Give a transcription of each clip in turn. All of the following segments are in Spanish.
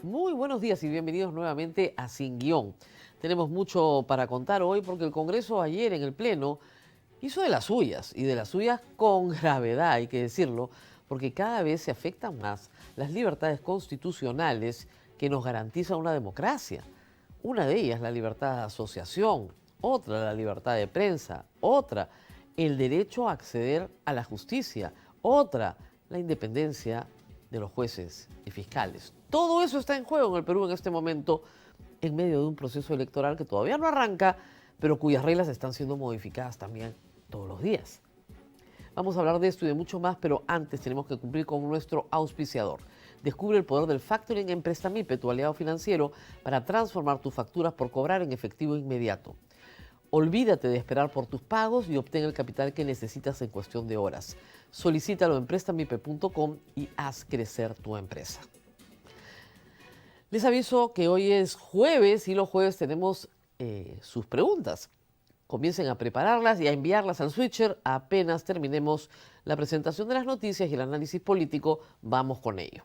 Muy buenos días y bienvenidos nuevamente a Sin Guión. Tenemos mucho para contar hoy porque el Congreso ayer en el Pleno hizo de las suyas y de las suyas con gravedad, hay que decirlo, porque cada vez se afectan más las libertades constitucionales que nos garantiza una democracia. Una de ellas la libertad de asociación, otra la libertad de prensa, otra el derecho a acceder a la justicia, otra la independencia de los jueces y fiscales. Todo eso está en juego en el Perú en este momento, en medio de un proceso electoral que todavía no arranca, pero cuyas reglas están siendo modificadas también todos los días. Vamos a hablar de esto y de mucho más, pero antes tenemos que cumplir con nuestro auspiciador. Descubre el poder del factoring en Prestamipe, tu aliado financiero, para transformar tus facturas por cobrar en efectivo inmediato. Olvídate de esperar por tus pagos y obtén el capital que necesitas en cuestión de horas. Solicítalo en prestamipe.com y haz crecer tu empresa. Les aviso que hoy es jueves y los jueves tenemos sus preguntas. Comiencen a prepararlas y a enviarlas al switcher apenas terminemos la presentación de las noticias y el análisis político. Vamos con ello.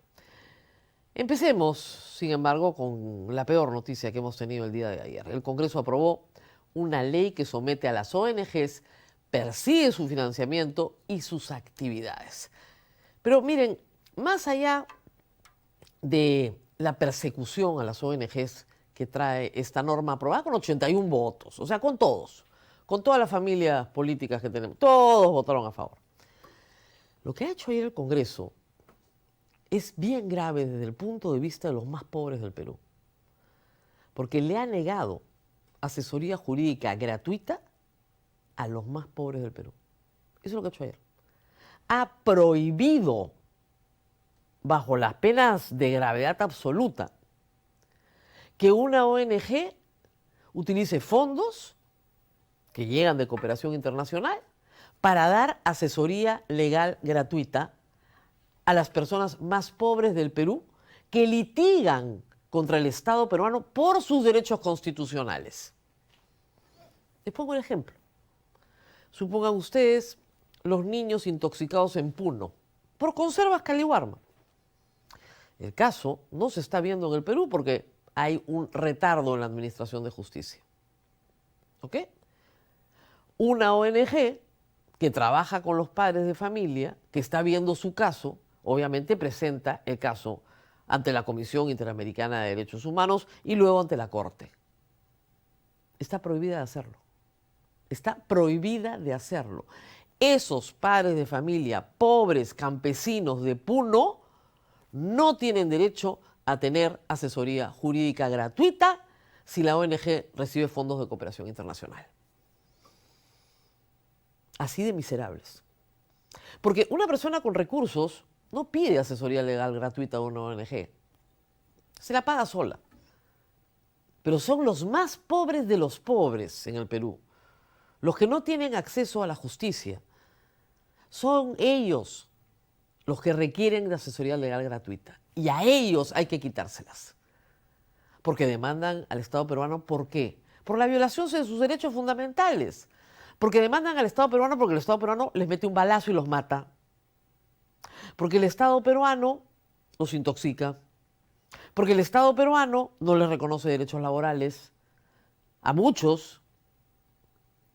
Empecemos, sin embargo, con la peor noticia que hemos tenido el día de ayer. El Congreso aprobó una ley que somete a las ONGs, persigue su financiamiento y sus actividades. Pero miren, más allá de la persecución a las ONGs que trae esta norma aprobada con 81 votos, o sea, con todos, con todas las familias políticas que tenemos, todos votaron a favor. Lo que ha hecho ayer el Congreso es bien grave desde el punto de vista de los más pobres del Perú, porque le ha negado asesoría jurídica gratuita a los más pobres del Perú. Eso es lo que ha hecho ayer. Ha prohibido, bajo las penas de gravedad absoluta, que una ONG utilice fondos que llegan de cooperación internacional para dar asesoría legal gratuita a las personas más pobres del Perú que litigan contra el Estado peruano por sus derechos constitucionales. Les pongo el ejemplo. Supongan ustedes los niños intoxicados en Puno por conservas Caliwarma. El caso no se está viendo en el Perú porque hay un retardo en la administración de justicia. ¿Ok? Una ONG que trabaja con los padres de familia, que está viendo su caso, obviamente presenta el caso ante la Comisión Interamericana de Derechos Humanos y luego ante la Corte. Está prohibida de hacerlo. Está prohibida de hacerlo. Esos padres de familia, pobres campesinos de Puno, no tienen derecho a tener asesoría jurídica gratuita si la ONG recibe fondos de cooperación internacional. Así de miserables. Porque una persona con recursos no pide asesoría legal gratuita a una ONG. Se la paga sola. Pero son los más pobres de los pobres en el Perú. Los que no tienen acceso a la justicia. Son ellos los que requieren de asesoría legal gratuita. Y a ellos hay que quitárselas. Porque demandan al Estado peruano, ¿por qué? Por la violación de sus derechos fundamentales. Porque demandan al Estado peruano porque el Estado peruano les mete un balazo y los mata. Porque el Estado peruano los intoxica. Porque el Estado peruano no les reconoce derechos laborales a muchos,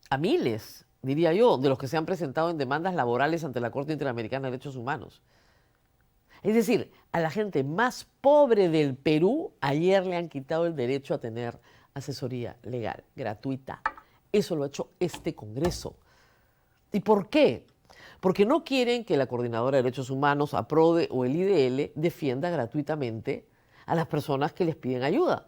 a miles, diría yo, de los que se han presentado en demandas laborales ante la Corte Interamericana de Derechos Humanos. Es decir, a la gente más pobre del Perú ayer le han quitado el derecho a tener asesoría legal gratuita. Eso lo ha hecho este Congreso. ¿Y por qué? Porque no quieren que la Coordinadora de Derechos Humanos, APRODE o el IDL defienda gratuitamente a las personas que les piden ayuda.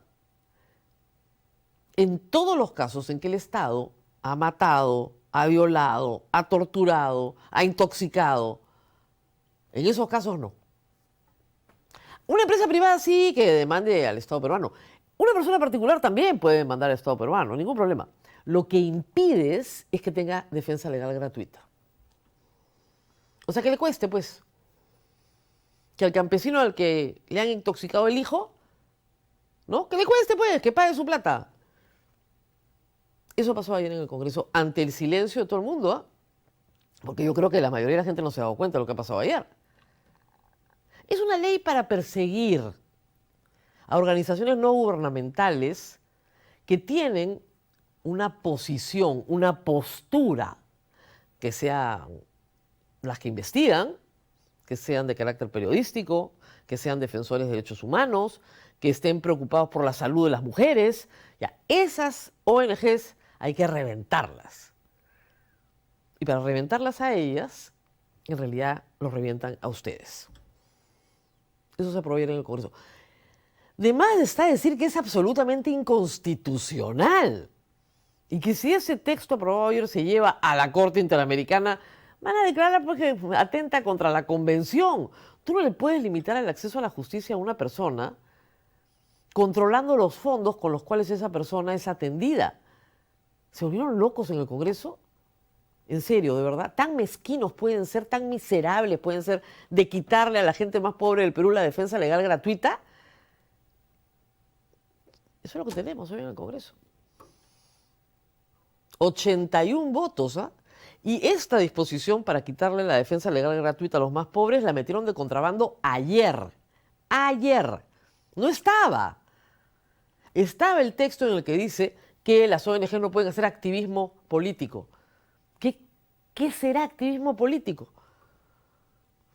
En todos los casos en que el Estado ha matado, ha violado, ha torturado, ha intoxicado, en esos casos no. Una empresa privada sí que demande al Estado peruano. Una persona particular también puede demandar al Estado peruano, ningún problema. Lo que impides es que tenga defensa legal gratuita. O sea, que le cueste, pues. Que al campesino al que le han intoxicado el hijo, ¿no? Que le cueste, pues, que pague su plata. Eso pasó ayer en el Congreso ante el silencio de todo el mundo, ¿ah? Porque yo creo que la mayoría de la gente no se ha dado cuenta de lo que ha pasado ayer. Es una ley para perseguir a organizaciones no gubernamentales que tienen una posición, una postura, que sean las que investigan, que sean de carácter periodístico, que sean defensores de derechos humanos, que estén preocupados por la salud de las mujeres. Ya, esas ONGs hay que reventarlas. Y para reventarlas a ellas, en realidad los revientan a ustedes. Eso se aprobó ayer en el Congreso. De más está decir que es absolutamente inconstitucional. Y que si ese texto aprobado ayer se lleva a la Corte Interamericana, van a declarar porque atenta contra la Convención. Tú no le puedes limitar el acceso a la justicia a una persona controlando los fondos con los cuales esa persona es atendida. ¿Se volvieron locos en el Congreso? En serio, de verdad, tan mezquinos pueden ser, tan miserables pueden ser de quitarle a la gente más pobre del Perú la defensa legal gratuita. Eso es lo que tenemos hoy en el Congreso. 81 votos, ¿ah? Y esta disposición para quitarle la defensa legal gratuita a los más pobres la metieron de contrabando ayer. Ayer. No estaba. Estaba el texto en el que dice que las ONG no pueden hacer activismo político. ¿Qué será activismo político?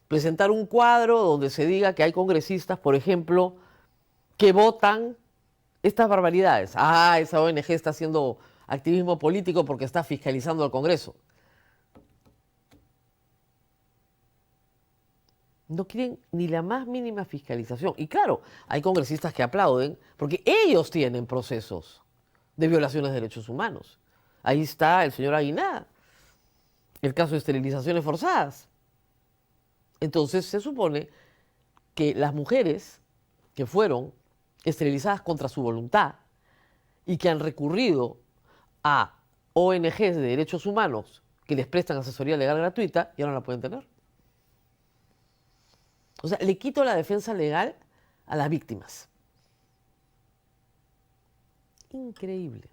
Presentar un cuadro donde se diga que hay congresistas, por ejemplo, que votan estas barbaridades. Ah, esa ONG está haciendo activismo político porque está fiscalizando al Congreso. No quieren ni la más mínima fiscalización. Y claro, hay congresistas que aplauden porque ellos tienen procesos de violaciones de derechos humanos. Ahí está el señor Aguinaga, el caso de esterilizaciones forzadas. Entonces se supone que las mujeres que fueron esterilizadas contra su voluntad y que han recurrido a ONGs de derechos humanos que les prestan asesoría legal gratuita, ya no la pueden tener. O sea, le quito la defensa legal a las víctimas. Increíble.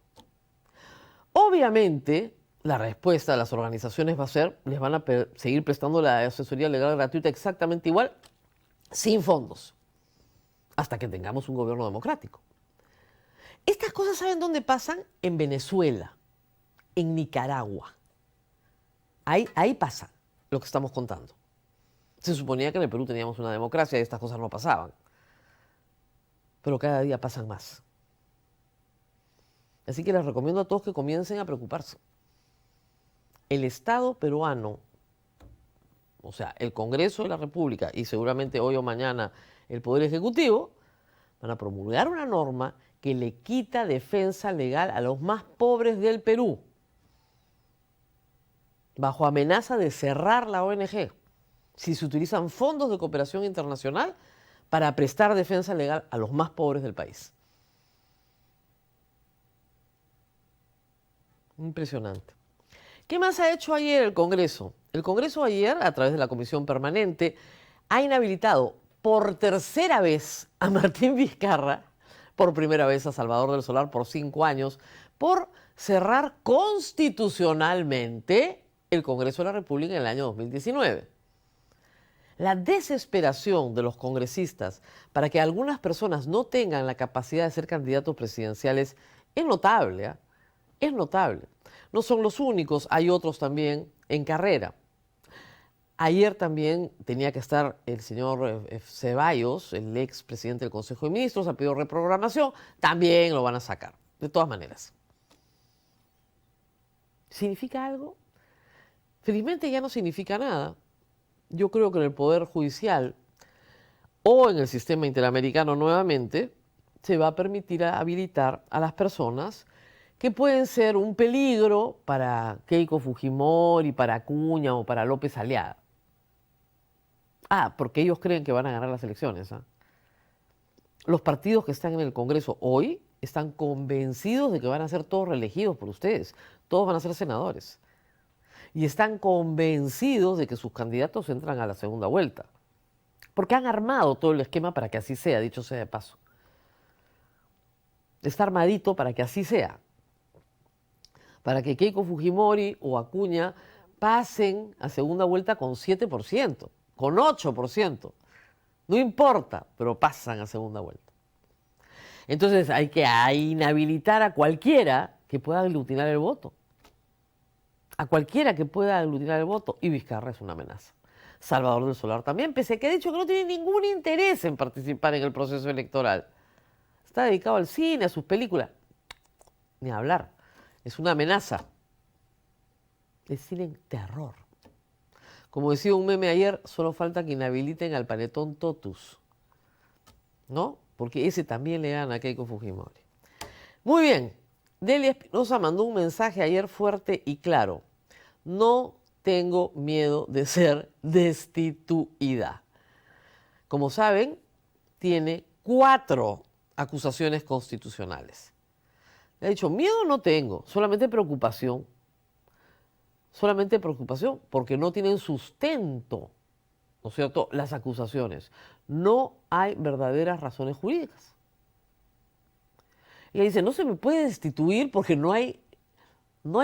Obviamente, la respuesta de las organizaciones va a ser, les van a seguir prestando la asesoría legal gratuita exactamente igual, sin fondos, hasta que tengamos un gobierno democrático. Estas cosas, ¿saben dónde pasan? En Venezuela, en Nicaragua. Ahí pasa lo que estamos contando. Se suponía que en el Perú teníamos una democracia y estas cosas no pasaban. Pero cada día pasan más. Así que les recomiendo a todos que comiencen a preocuparse. El Estado peruano, o sea, el Congreso de la República y seguramente hoy o mañana el Poder Ejecutivo, van a promulgar una norma que le quita defensa legal a los más pobres del Perú, bajo amenaza de cerrar la ONG, si se utilizan fondos de cooperación internacional para prestar defensa legal a los más pobres del país. Impresionante. ¿Qué más ha hecho ayer el Congreso? El Congreso ayer, a través de la Comisión Permanente, ha inhabilitado por tercera vez a Martín Vizcarra, por primera vez a Salvador del Solar por 5 años, por cerrar constitucionalmente el Congreso de la República en el año 2019. La desesperación de los congresistas para que algunas personas no tengan la capacidad de ser candidatos presidenciales es notable, ¿eh? Es notable. No son los únicos, hay otros también en carrera. Ayer también tenía que estar el señor Ceballos, el ex presidente del Consejo de Ministros, ha pedido reprogramación, también lo van a sacar, de todas maneras. ¿Significa algo? Felizmente ya no significa nada. Yo creo que en el Poder Judicial o en el sistema interamericano nuevamente se va a permitir habilitar a las personas que pueden ser un peligro para Keiko Fujimori, para Acuña o para López Aliaga. Porque ellos creen que van a ganar las elecciones. Los partidos que están en el Congreso hoy están convencidos de que van a ser todos reelegidos por ustedes. Todos van a ser senadores. Y están convencidos de que sus candidatos entran a la segunda vuelta. Porque han armado todo el esquema para que así sea, dicho sea de paso. Está armadito para que así sea. Para que Keiko Fujimori o Acuña pasen a segunda vuelta con 7%, con 8%. No importa, pero pasan a segunda vuelta. Entonces hay que inhabilitar a cualquiera que pueda aglutinar el voto. A cualquiera que pueda aglutinar el voto. Y Vizcarra es una amenaza. Salvador del Solar también, pese a que ha dicho que no tiene ningún interés en participar en el proceso electoral. Está dedicado al cine, a sus películas. Ni hablar. Es una amenaza. Es cine en terror. Como decía un meme ayer, solo falta que inhabiliten al panetón Totus. ¿No? Porque ese también le gana a Keiko Fujimori. Muy bien. Delia Espinosa mandó un mensaje ayer fuerte y claro. No tengo miedo de ser destituida. Como saben, tiene 4 acusaciones constitucionales. Le ha dicho, miedo no tengo, solamente preocupación. Solamente preocupación porque no tienen sustento, ¿no es cierto?, las acusaciones. No hay verdaderas razones jurídicas. Y ella dice, no se me puede destituir porque no hay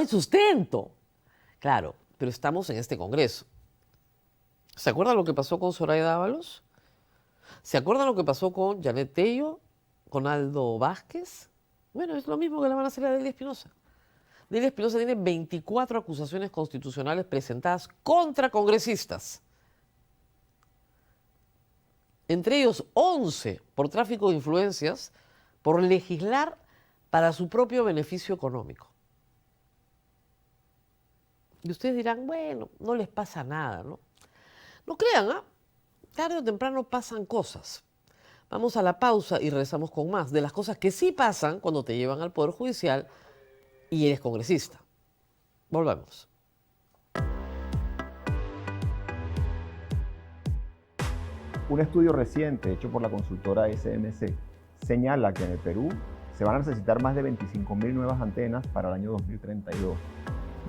sustento. Claro, pero estamos en este Congreso. ¿Se acuerdan lo que pasó con Soraya Dávalos? ¿Se acuerdan lo que pasó con Janet Tello, con Aldo Vázquez? Bueno, es lo mismo que le van a hacer a Delia Espinosa. Delia Espinosa tiene 24 acusaciones constitucionales presentadas contra congresistas. Entre ellos 11 por tráfico de influencias, por legislar para su propio beneficio económico. Y ustedes dirán, bueno, no les pasa nada, ¿no? No crean, ¿ah? Tarde o temprano pasan cosas. Vamos a la pausa y regresamos con más de las cosas que sí pasan cuando te llevan al Poder Judicial y eres congresista. Volvamos. Un estudio reciente hecho por la consultora SMC señala que en el Perú se van a necesitar más de 25.000 nuevas antenas para el año 2032.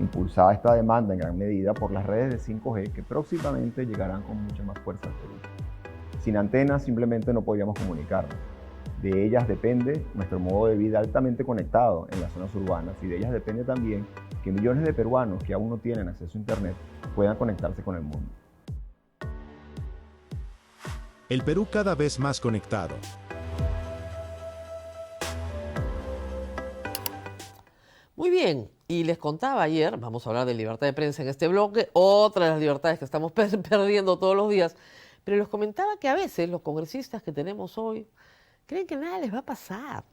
Impulsada esta demanda en gran medida por las redes de 5G que próximamente llegarán con mucha más fuerza al Perú. Sin antenas simplemente no podríamos comunicarnos. De ellas depende nuestro modo de vida altamente conectado en las zonas urbanas y de ellas depende también que millones de peruanos que aún no tienen acceso a Internet puedan conectarse con el mundo. El Perú cada vez más conectado. Muy bien, y les contaba ayer, vamos a hablar de libertad de prensa en este bloque, otra de las libertades que estamos perdiendo todos los días, pero les comentaba que a veces los congresistas que tenemos hoy creen que nada les va a pasar,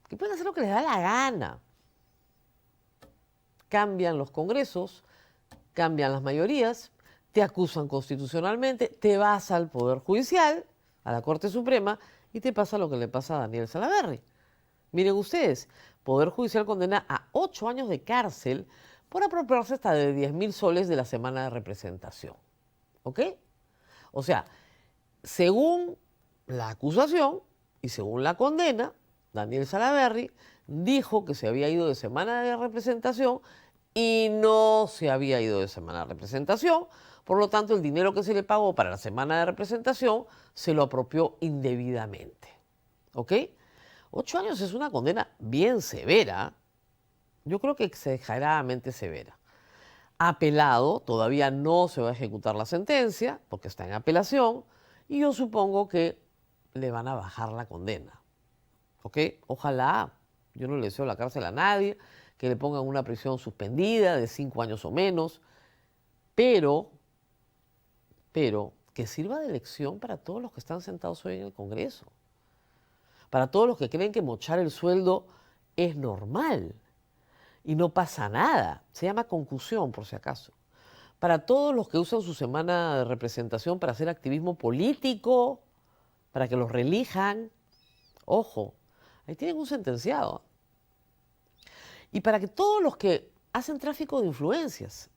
que pueden hacer lo que les da la gana. Cambian los congresos, cambian las mayorías, te acusan constitucionalmente, te vas al Poder Judicial, a la Corte Suprema, y te pasa lo que le pasa a Daniel Salaverry. Miren ustedes, Poder Judicial condena a 8 años de cárcel por apropiarse hasta de 10.000 soles de la semana de representación. ¿Ok? O sea, según la acusación y según la condena, Daniel Salaverry dijo que se había ido de semana de representación y no se había ido de semana de representación. Por lo tanto, el dinero que se le pagó para la semana de representación se lo apropió indebidamente. ¿Ok? 8 años es una condena bien severa. Yo creo que exageradamente severa. Apelado, todavía no se va a ejecutar la sentencia porque está en apelación y yo supongo que le van a bajar la condena. ¿Ok? Ojalá, yo no le deseo la cárcel a nadie, que le pongan una prisión suspendida de 5 años o menos, pero que sirva de lección para todos los que están sentados hoy en el Congreso. Para todos los que creen que mochar el sueldo es normal y no pasa nada. Se llama concusión, por si acaso. Para todos los que usan su semana de representación para hacer activismo político, para que los reelijan. Ojo, ahí tienen un sentenciado. Y para que todos los que hacen tráfico de influencias,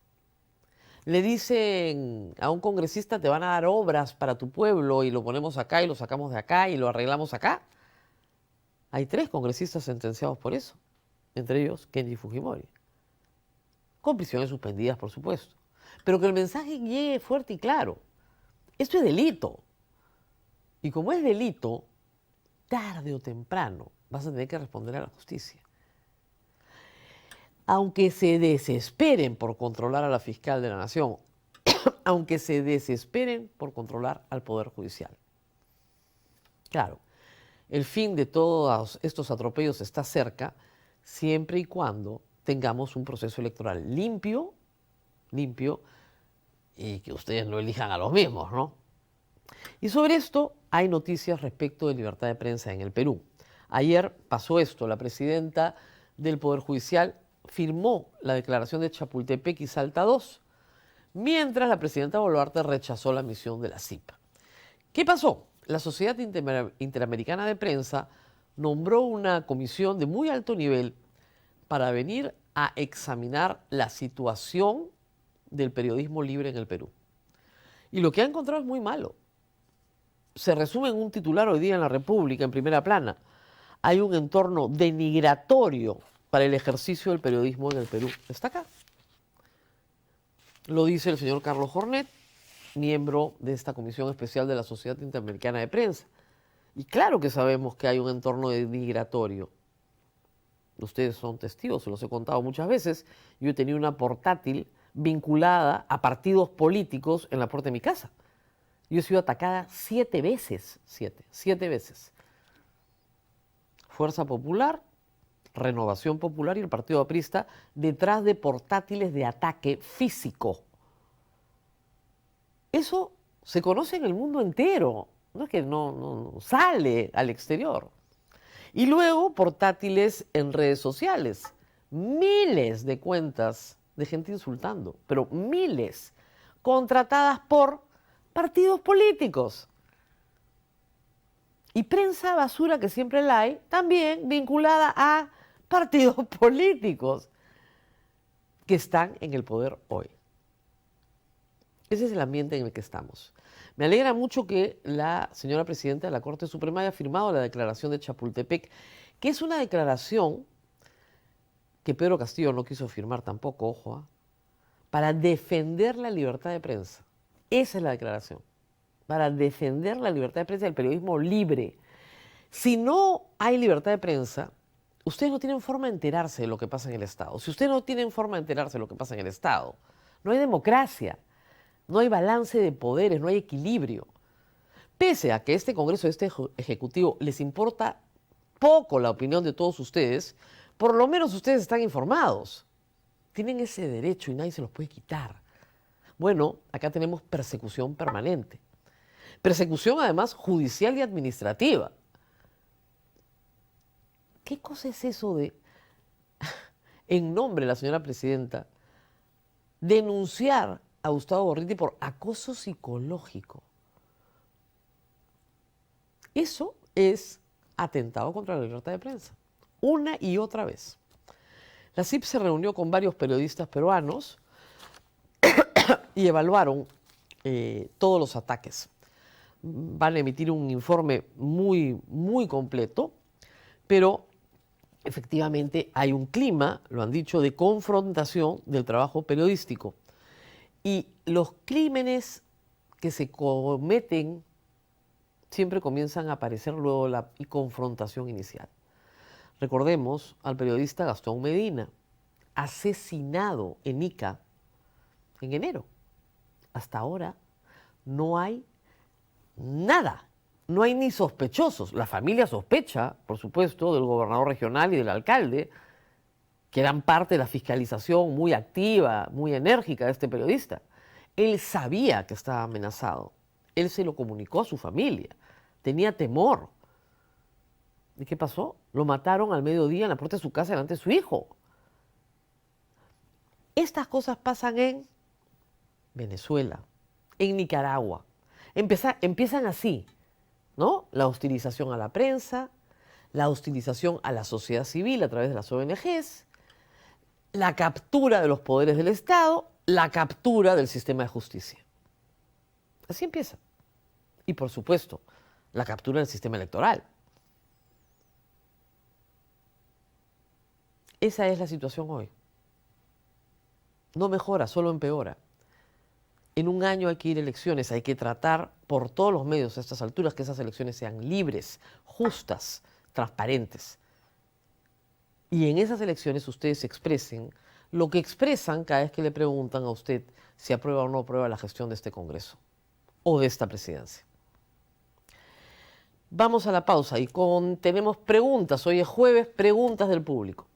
le dicen a un congresista, te van a dar obras para tu pueblo y lo ponemos acá y lo sacamos de acá y lo arreglamos acá. Hay 3 congresistas sentenciados por eso, entre ellos Kenji Fujimori. Con prisiones suspendidas, por supuesto. Pero que el mensaje llegue fuerte y claro. Esto es delito. Y como es delito, tarde o temprano vas a tener que responder a la justicia. Aunque se desesperen por controlar a la fiscal de la nación, aunque se desesperen por controlar al Poder Judicial. Claro, el fin de todos estos atropellos está cerca, siempre y cuando tengamos un proceso electoral limpio, y que ustedes no elijan a los mismos, ¿no? Y sobre esto hay noticias respecto de libertad de prensa en el Perú. Ayer pasó esto, la presidenta del Poder Judicial firmó la declaración de Chapultepec y Salta II, mientras la presidenta Boluarte rechazó la misión de la CIP. ¿Qué pasó? La Sociedad Interamericana de Prensa nombró una comisión de muy alto nivel para venir a examinar la situación del periodismo libre en el Perú. Y lo que ha encontrado es muy malo. Se resume en un titular hoy día en La República, en primera plana. Hay un entorno denigratorio para el ejercicio del periodismo en el Perú. Está acá. Lo dice el señor Carlos Jornet, miembro de esta comisión especial de la Sociedad Interamericana de Prensa. Y claro que sabemos que hay un entorno denigratorio. Ustedes son testigos, se los he contado muchas veces. Yo he tenido una portátil vinculada a partidos políticos en la puerta de mi casa. Yo he sido atacada 7 veces, 7 veces. Fuerza Popular, Renovación Popular y el Partido Aprista detrás de portátiles de ataque físico. Eso se conoce en el mundo entero, no es que no sale al exterior. Y luego portátiles en redes sociales, miles de cuentas de gente insultando, pero miles, contratadas por partidos políticos. Y prensa basura, que siempre la hay, también vinculada a partidos políticos que están en el poder hoy. Ese es el ambiente en el que estamos. Me alegra mucho que la señora presidenta de la Corte Suprema haya firmado la declaración de Chapultepec, que es una declaración que Pedro Castillo no quiso firmar tampoco, ojo, para defender la libertad de prensa. Esa es la declaración, para defender la libertad de prensa y el periodismo libre. Si no hay libertad de prensa, ustedes no tienen forma de enterarse de lo que pasa en el Estado. Si ustedes no tienen forma de enterarse de lo que pasa en el Estado, no hay democracia, no hay balance de poderes, no hay equilibrio. Pese a que este Congreso, este Ejecutivo, les importa poco la opinión de todos ustedes, por lo menos ustedes están informados. Tienen ese derecho y nadie se los puede quitar. Bueno, acá tenemos persecución permanente. Persecución además judicial y administrativa. ¿Qué cosa es eso de, en nombre de la señora presidenta, denunciar a Gustavo Gorriti por acoso psicológico? Eso es atentado contra la libertad de prensa, una y otra vez. La CIP se reunió con varios periodistas peruanos y evaluaron todos los ataques. Van a emitir un informe muy completo, pero efectivamente hay un clima, lo han dicho, de confrontación del trabajo periodístico. Y los crímenes que se cometen siempre comienzan a aparecer luego la confrontación inicial. Recordemos al periodista Gastón Medina, asesinado en Ica en enero. Hasta ahora no hay nada, no hay ni sospechosos. La familia sospecha, por supuesto, del gobernador regional y del alcalde, que eran parte de la fiscalización muy activa, muy enérgica de este periodista. Él sabía que estaba amenazado. Él se lo comunicó a su familia. Tenía temor. ¿Y qué pasó? Lo mataron al mediodía en la puerta de su casa delante de su hijo. Estas cosas pasan en Venezuela, en Nicaragua. Empiezan así, ¿no? La hostilización a la prensa, la hostilización a la sociedad civil a través de las ONGs, la captura de los poderes del Estado, la captura del sistema de justicia. Así empieza. Y por supuesto, la captura del sistema electoral. Esa es la situación hoy. No mejora, solo empeora. En un año hay que ir a elecciones, hay que tratar por todos los medios a estas alturas que esas elecciones sean libres, justas, transparentes. Y en esas elecciones ustedes expresen lo que expresan cada vez que le preguntan a usted si aprueba o no aprueba la gestión de este Congreso o de esta presidencia. Vamos a la pausa y tenemos preguntas. Hoy es jueves, preguntas del público.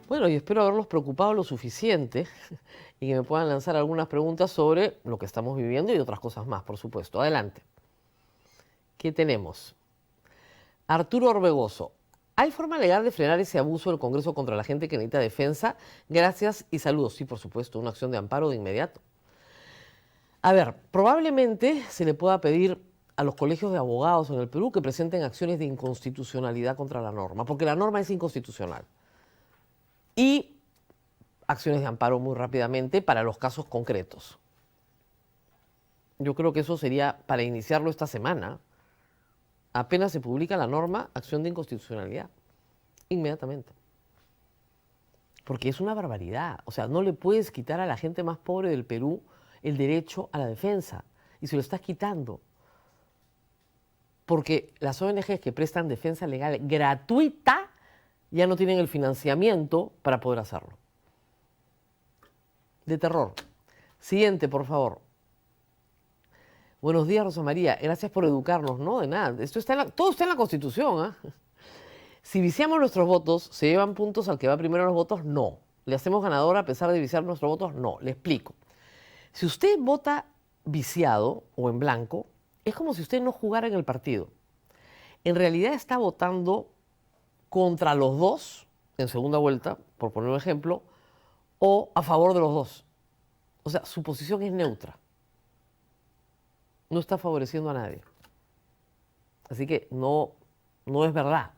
Bueno, y espero haberlos preocupado lo suficiente y que me puedan lanzar algunas preguntas sobre lo que estamos viviendo y otras cosas más, por supuesto. Adelante. ¿Qué tenemos? Arturo Orbegoso. ¿Hay forma legal de frenar ese abuso del Congreso contra la gente que necesita defensa? Gracias y saludos. Sí, por supuesto, una acción de amparo de inmediato. A ver, probablemente se le pueda pedir a los colegios de abogados en el Perú que presenten acciones de inconstitucionalidad contra la norma, porque la norma es inconstitucional. Y acciones de amparo muy rápidamente para los casos concretos. Yo creo que eso sería para iniciarlo esta semana. Apenas se publica la norma, acción de inconstitucionalidad. Inmediatamente. Porque es una barbaridad. O sea, no le puedes quitar a la gente más pobre del Perú el derecho a la defensa. Y se lo estás quitando. Porque las ONGs que prestan defensa legal gratuita ya no tienen el financiamiento para poder hacerlo. De terror. Siguiente, por favor. Buenos días, Rosa María. Gracias por educarnos. No, de nada. Todo está en la Constitución. Si viciamos nuestros votos, ¿se llevan puntos al que va primero los votos? No. ¿Le hacemos ganador a pesar de viciar nuestros votos? No. Le explico. Si usted vota viciado o en blanco, es como si usted no jugara en el partido. En realidad está votando contra los dos, en segunda vuelta, por poner un ejemplo, o a favor de los dos. O sea, su posición es neutra. No está favoreciendo a nadie. Así que no es verdad.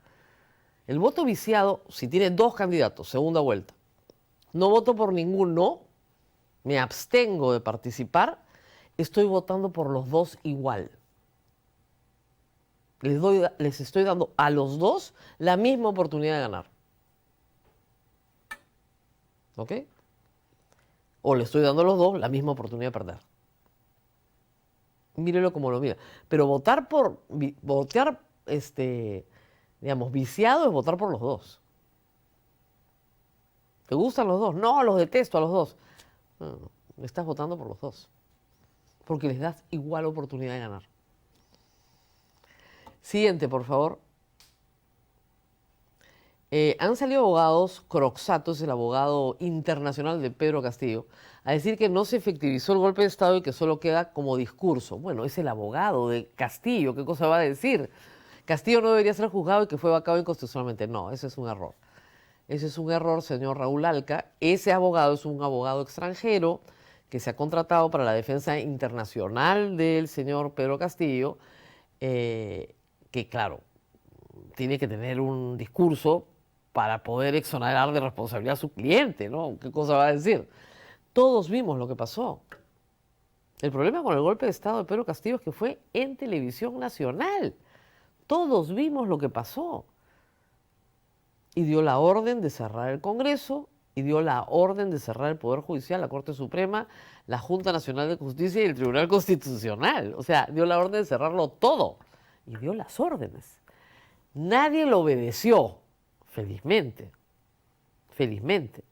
El voto viciado, si tiene dos candidatos, segunda vuelta, no voto por ninguno, me abstengo de participar, estoy votando por los dos igual. Les estoy dando a los dos la misma oportunidad de ganar. ¿Ok? O le estoy dando a los dos la misma oportunidad de perder. Mírelo como lo mira. Pero votar viciado es votar por los dos. ¿Te gustan los dos? No, los detesto a los dos. No, estás votando por los dos. Porque les das igual oportunidad de ganar. Siguiente, por favor. Han salido abogados, Croxato es el abogado internacional de Pedro Castillo, a decir que no se efectivizó el golpe de Estado y que solo queda como discurso. Bueno, es el abogado de Castillo, ¿qué cosa va a decir? Castillo no debería ser juzgado y que fue vacado inconstitucionalmente. No, ese es un error. Ese es un error, señor Raúl Alca. Ese abogado es un abogado extranjero que se ha contratado para la defensa internacional del señor Pedro Castillo, que claro, tiene que tener un discurso para poder exonerar de responsabilidad a su cliente, ¿no? ¿Qué cosa va a decir? Todos vimos lo que pasó. El problema con el golpe de Estado de Pedro Castillo es que fue en televisión nacional. Todos vimos lo que pasó. Y dio la orden de cerrar el Congreso, y dio la orden de cerrar el Poder Judicial, la Corte Suprema, la Junta Nacional de Justicia y el Tribunal Constitucional. O sea, dio la orden de cerrarlo todo. Y dio las órdenes. Nadie lo obedeció, felizmente. Felizmente.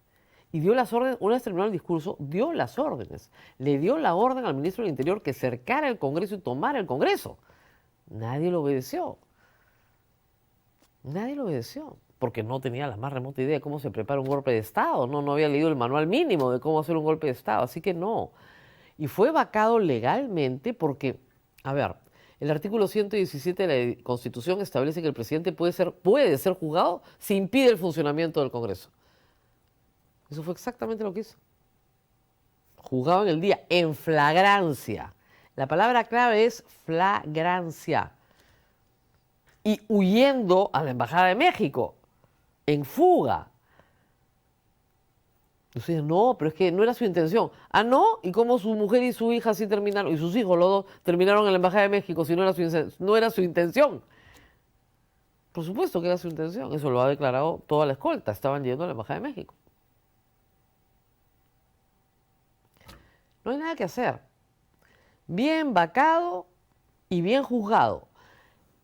Y dio las órdenes, una vez terminado el discurso, dio las órdenes. Le dio la orden al ministro del Interior que cercara el Congreso y tomara el Congreso. Nadie lo obedeció. Nadie lo obedeció. Porque no tenía la más remota idea de cómo se prepara un golpe de Estado. No había leído el manual mínimo de cómo hacer un golpe de Estado. Así que no. Y fue vacado legalmente porque, a ver, el artículo 117 de la Constitución establece que el presidente puede ser juzgado si impide el funcionamiento del Congreso. Eso fue exactamente lo que hizo. Juzgado en el día, en flagrancia. La palabra clave es flagrancia. Y huyendo a la Embajada de México, en fuga. Entonces, no, pero es que no era su intención. Ah, no, ¿y cómo su mujer y su hija sí terminaron, y sus hijos, los dos, terminaron en la Embajada de México si no era su intención? Por supuesto que era su intención, eso lo ha declarado toda la escolta, estaban yendo a la Embajada de México. No hay nada que hacer. Bien vacado y bien juzgado.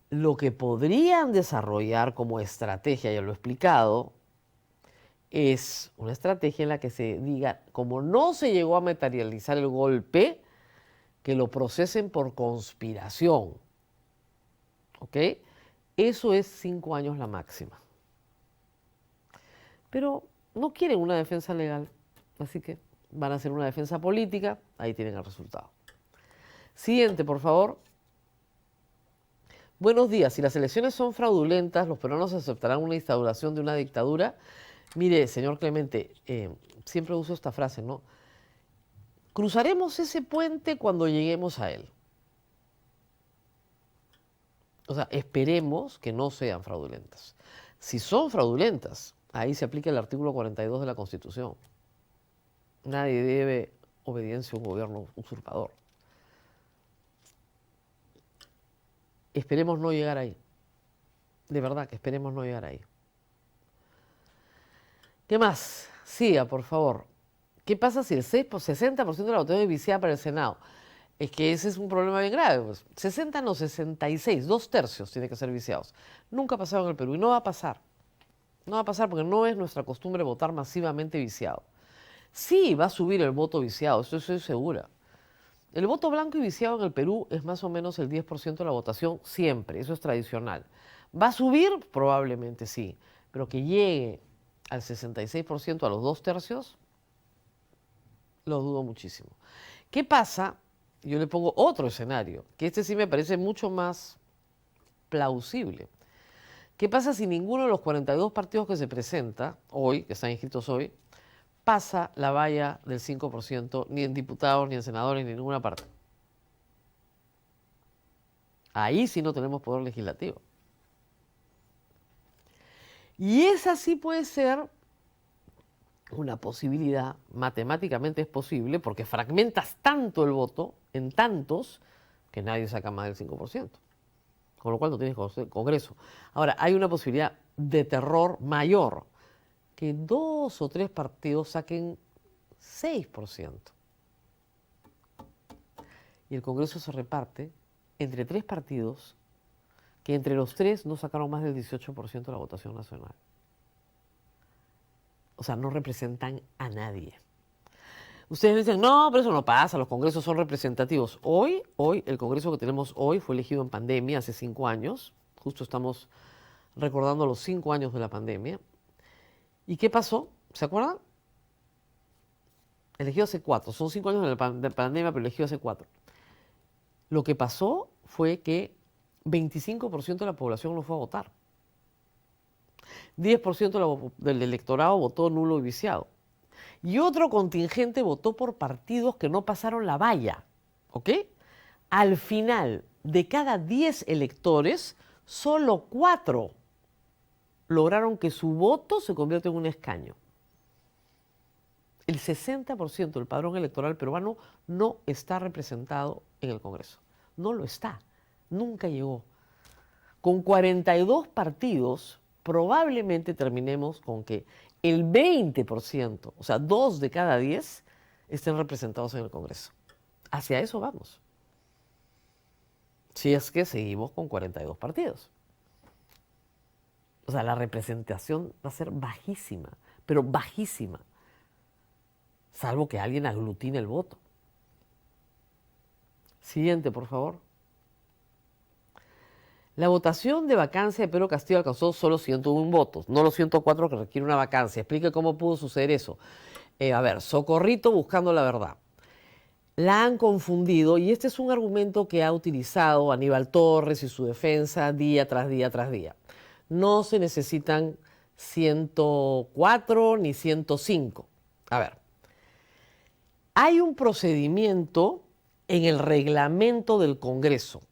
Lo que podrían desarrollar como estrategia, ya lo he explicado, es una estrategia en la que se diga, como no se llegó a materializar el golpe, que lo procesen por conspiración. ¿Ok? Eso es 5 años la máxima. Pero no quieren una defensa legal, así que van a hacer una defensa política, ahí tienen el resultado. Siguiente, por favor. Buenos días, si las elecciones son fraudulentas, ¿los peruanos aceptarán una instauración de una dictadura? Mire, señor Clemente, siempre uso esta frase, ¿no? Cruzaremos ese puente cuando lleguemos a él. O sea, esperemos que no sean fraudulentas. Si son fraudulentas, ahí se aplica el artículo 42 de la Constitución. Nadie debe obediencia a un gobierno usurpador. Esperemos no llegar ahí. De verdad que esperemos no llegar ahí. ¿Qué más? Siga, por favor. ¿Qué pasa si el 60% de la votación es viciada para el Senado? Es que ese es un problema bien grave. Pues. 60 no, 66, 2/3 tiene que ser viciados. Nunca ha pasado en el Perú y no va a pasar. No va a pasar porque no es nuestra costumbre votar masivamente viciado. Sí, va a subir el voto viciado, eso estoy segura. El voto blanco y viciado en el Perú es más o menos el 10% de la votación siempre, eso es tradicional. ¿Va a subir? Probablemente sí, pero que llegue al 66%, a los 2/3, lo dudo muchísimo. ¿Qué pasa? Yo le pongo otro escenario, que este sí me parece mucho más plausible. ¿Qué pasa si ninguno de los 42 partidos que se presenta hoy, que están inscritos hoy, pasa la valla del 5%, ni en diputados, ni en senadores, ni en ninguna parte? Ahí sí no tenemos poder legislativo. Y esa sí puede ser una posibilidad, matemáticamente es posible, porque fragmentas tanto el voto en tantos que nadie saca más del 5%. Con lo cual no tienes Congreso. Ahora, hay una posibilidad de terror mayor, que 2 o 3 partidos saquen 6%. Y el Congreso se reparte entre 3 partidos que entre los 3 no sacaron más del 18% de la votación nacional. O sea, no representan a nadie. Ustedes dicen, no, pero eso no pasa, los congresos son representativos. Hoy, el congreso que tenemos hoy fue elegido en pandemia hace 5 años. Justo estamos recordando los 5 años de la pandemia. ¿Y qué pasó? ¿Se acuerdan? Elegido hace 4. Son 5 años de la pandemia, pero elegido hace 4. Lo que pasó fue que 25% de la población no fue a votar. 10% del electorado votó nulo y viciado. Y otro contingente votó por partidos que no pasaron la valla. ¿Ok? Al final, de cada 10 electores, solo 4 lograron que su voto se convierta en un escaño. El 60% del padrón electoral peruano no está representado en el Congreso. No lo está. Nunca llegó. Con 42 partidos, probablemente terminemos con que el 20%, o sea, 2 de cada 10, estén representados en el Congreso. Hacia eso vamos. Si es que seguimos con 42 partidos. O sea, la representación va a ser bajísima, pero bajísima. Salvo que alguien aglutine el voto. Siguiente, por favor. La votación de vacancia de Pedro Castillo alcanzó solo 101 votos, no los 104 que requiere una vacancia. Explique cómo pudo suceder eso. A ver, Socorrito buscando la verdad. La han confundido y este es un argumento que ha utilizado Aníbal Torres y su defensa día tras día tras día. No se necesitan 104 ni 105. A ver, hay un procedimiento en el reglamento del Congreso.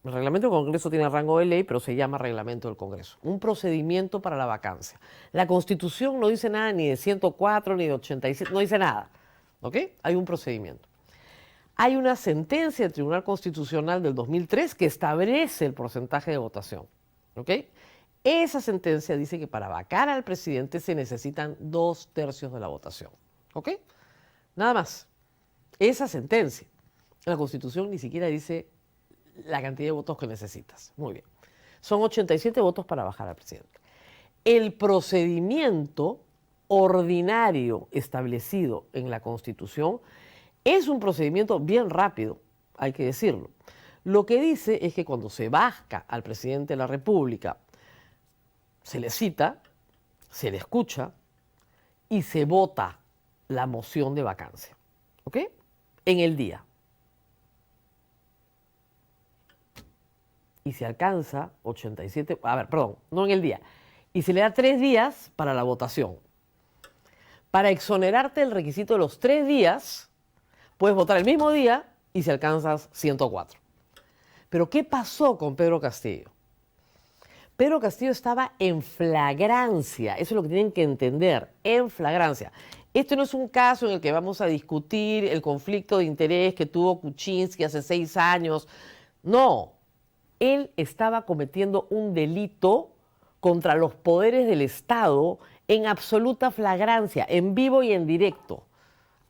El reglamento del Congreso tiene rango de ley, pero se llama reglamento del Congreso. Un procedimiento para la vacancia. La Constitución no dice nada ni de 104 ni de 87, no dice nada. ¿Ok? Hay un procedimiento. Hay una sentencia del Tribunal Constitucional del 2003 que establece el porcentaje de votación. ¿Ok? Esa sentencia dice que para vacar al presidente se necesitan 2/3 de la votación. ¿Ok? Nada más. Esa sentencia. La Constitución ni siquiera dice la cantidad de votos que necesitas. Muy bien. Son 87 votos para bajar al presidente. El procedimiento ordinario establecido en la Constitución es un procedimiento bien rápido, hay que decirlo. Lo que dice es que cuando se baja al presidente de la República, se le cita, se le escucha y se vota la moción de vacancia. ¿Ok? En el día. Y se alcanza 87, no en el día. Y se le da 3 días para la votación. Para exonerarte del requisito de los 3 días, puedes votar el mismo día y si alcanzas 104. Pero ¿qué pasó con Pedro Castillo? Pedro Castillo estaba en flagrancia, eso es lo que tienen que entender, en flagrancia. Esto no es un caso en el que vamos a discutir el conflicto de interés que tuvo Kuczynski hace 6 años. No, él estaba cometiendo un delito contra los poderes del Estado en absoluta flagrancia, en vivo y en directo,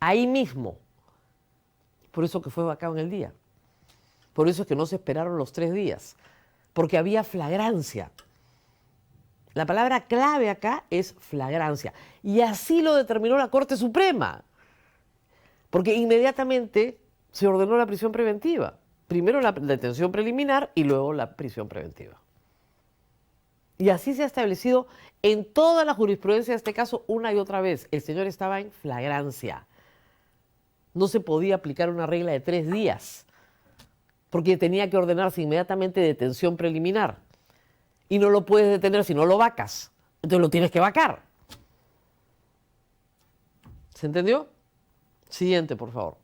ahí mismo. Por eso que fue vacado en el día. Por eso es que no se esperaron los 3 días, porque había flagrancia. La palabra clave acá es flagrancia. Y así lo determinó la Corte Suprema, porque inmediatamente se ordenó la prisión preventiva. Primero la detención preliminar y luego la prisión preventiva. Y así se ha establecido en toda la jurisprudencia de este caso una y otra vez. El señor estaba en flagrancia. No se podía aplicar una regla de 3 días, porque tenía que ordenarse inmediatamente detención preliminar. Y no lo puedes detener si no lo vacas. Entonces lo tienes que vacar. ¿Se entendió? Siguiente, por favor.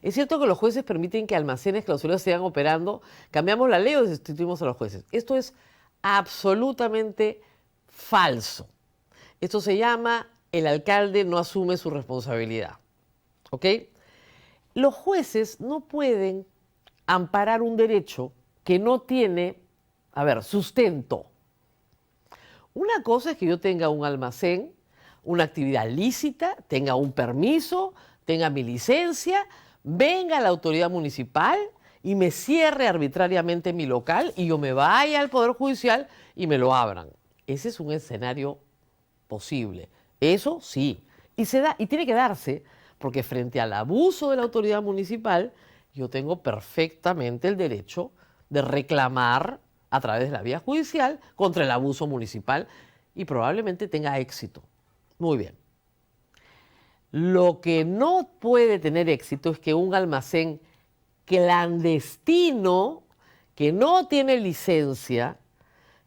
Es cierto que los jueces permiten que almacenes clausurados sigan operando. ¿Cambiamos la ley o destituimos a los jueces? Esto es absolutamente falso. Esto se llama el alcalde no asume su responsabilidad. ¿Ok? Los jueces no pueden amparar un derecho que no tiene, sustento. Una cosa es que yo tenga un almacén, una actividad lícita, tenga un permiso, tenga mi licencia, venga la autoridad municipal y me cierre arbitrariamente mi local y yo me vaya al Poder Judicial y me lo abran. Ese es un escenario posible. Eso sí. Y se da, y tiene que darse, porque frente al abuso de la autoridad municipal, yo tengo perfectamente el derecho de reclamar a través de la vía judicial contra el abuso municipal y probablemente tenga éxito. Muy bien. Lo que no puede tener éxito es que un almacén clandestino, que no tiene licencia,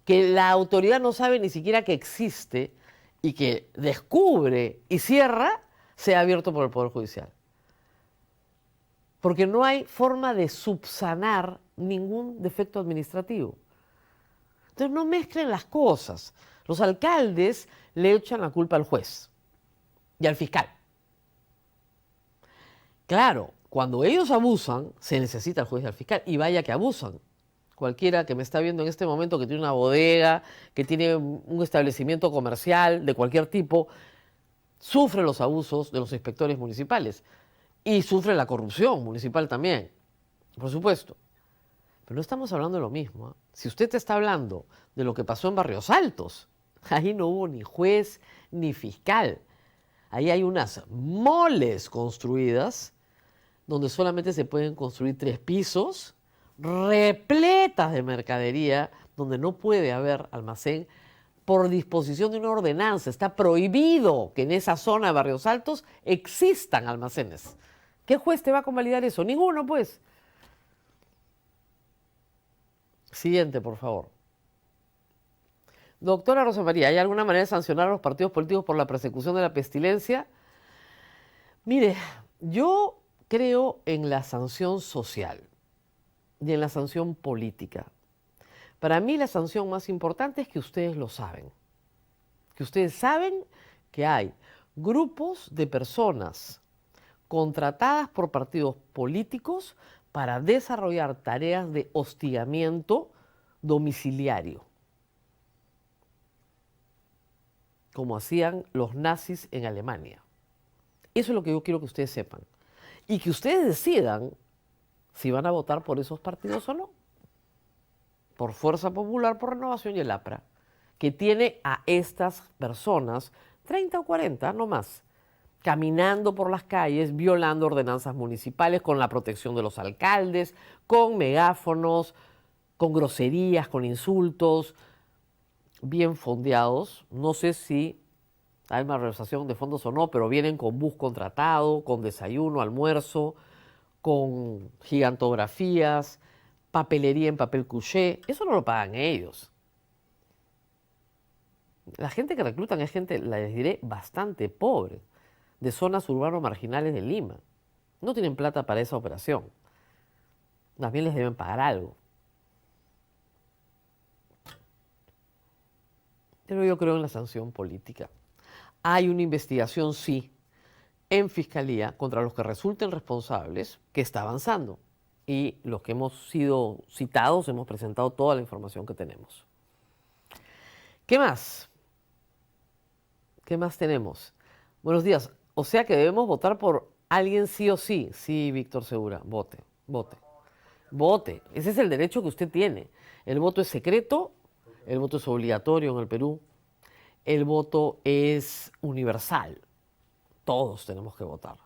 que la autoridad no sabe ni siquiera que existe y que descubre y cierra, sea abierto por el Poder Judicial. Porque no hay forma de subsanar ningún defecto administrativo. Entonces no mezclen las cosas. Los alcaldes le echan la culpa al juez y al fiscal. Claro, cuando ellos abusan, se necesita al juez y al fiscal, y vaya que abusan. Cualquiera que me está viendo en este momento, que tiene una bodega, que tiene un establecimiento comercial de cualquier tipo, sufre los abusos de los inspectores municipales y sufre la corrupción municipal también, por supuesto. Pero no estamos hablando de lo mismo, ¿eh? Si usted te está hablando de lo que pasó en Barrios Altos, ahí no hubo ni juez ni fiscal. Ahí hay unas moles construidas donde solamente se pueden construir 3 pisos, repletas de mercadería, donde no puede haber almacén por disposición de una ordenanza. Está prohibido que en esa zona de Barrios Altos existan almacenes. ¿Qué juez te va a convalidar eso? Ninguno, pues. Siguiente, por favor. Doctora Rosa María, ¿hay alguna manera de sancionar a los partidos políticos por la persecución de la pestilencia? Mire, yo creo en la sanción social y en la sanción política. Para mí la sanción más importante es que ustedes lo saben. Que ustedes saben que hay grupos de personas contratadas por partidos políticos para desarrollar tareas de hostigamiento domiciliario, como hacían los nazis en Alemania. Eso es lo que yo quiero que ustedes sepan. Y que ustedes decidan si van a votar por esos partidos o no. por Fuerza Popular, por Renovación y el APRA, que tiene a estas personas, 30 o 40, no más, caminando por las calles, violando ordenanzas municipales con la protección de los alcaldes, con megáfonos, con groserías, con insultos, bien fondeados. No sé si hay malversación de fondos o no, pero vienen con bus contratado, con desayuno, almuerzo, con gigantografías, papelería en papel couché. Eso no lo pagan ellos. La gente que reclutan es gente, les diré, bastante pobre, de zonas urbanas marginales de Lima. No tienen plata para esa operación. Más bien les deben pagar algo. Pero yo creo en la sanción política. Hay una investigación, sí, en Fiscalía contra los que resulten responsables, que está avanzando. Y los que hemos sido citados hemos presentado toda la información que tenemos. ¿Qué más? ¿Qué más tenemos? Buenos días. O sea que debemos votar por alguien sí o sí. Sí, Víctor Segura, vote, vote. Vote. Ese es el derecho que usted tiene. El voto es secreto, el voto es obligatorio en el Perú, el voto es universal. Todos tenemos que votar.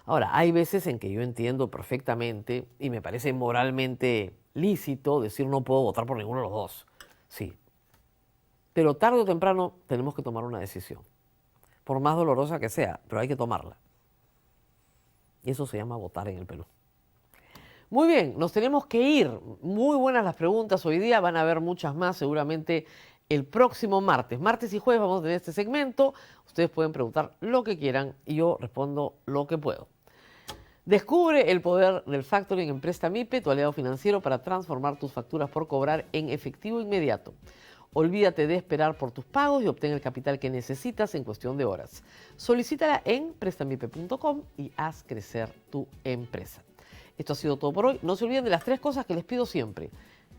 Ahora, hay veces en que yo entiendo perfectamente y me parece moralmente lícito decir no puedo votar por ninguno de los dos. Sí. Pero tarde o temprano tenemos que tomar una decisión. Por más dolorosa que sea, pero hay que tomarla. Y eso se llama votar en el Perú. Muy bien, nos tenemos que ir. Muy buenas las preguntas hoy día. Van a haber muchas más seguramente el próximo martes. Martes y jueves vamos a tener este segmento. Ustedes pueden preguntar lo que quieran y yo respondo lo que puedo. Descubre el poder del factoring en Prestamipe, tu aliado financiero para transformar tus facturas por cobrar en efectivo inmediato. Olvídate de esperar por tus pagos y obtén el capital que necesitas en cuestión de horas. Solicítala en prestamipe.com y haz crecer tu empresa. Esto ha sido todo por hoy. No se olviden de las 3 cosas que les pido siempre.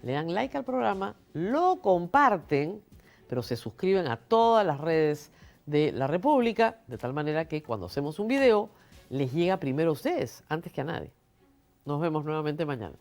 Le dan like al programa, lo comparten, pero se suscriben a todas las redes de la República, de tal manera que cuando hacemos un video, les llega primero a ustedes, antes que a nadie. Nos vemos nuevamente mañana.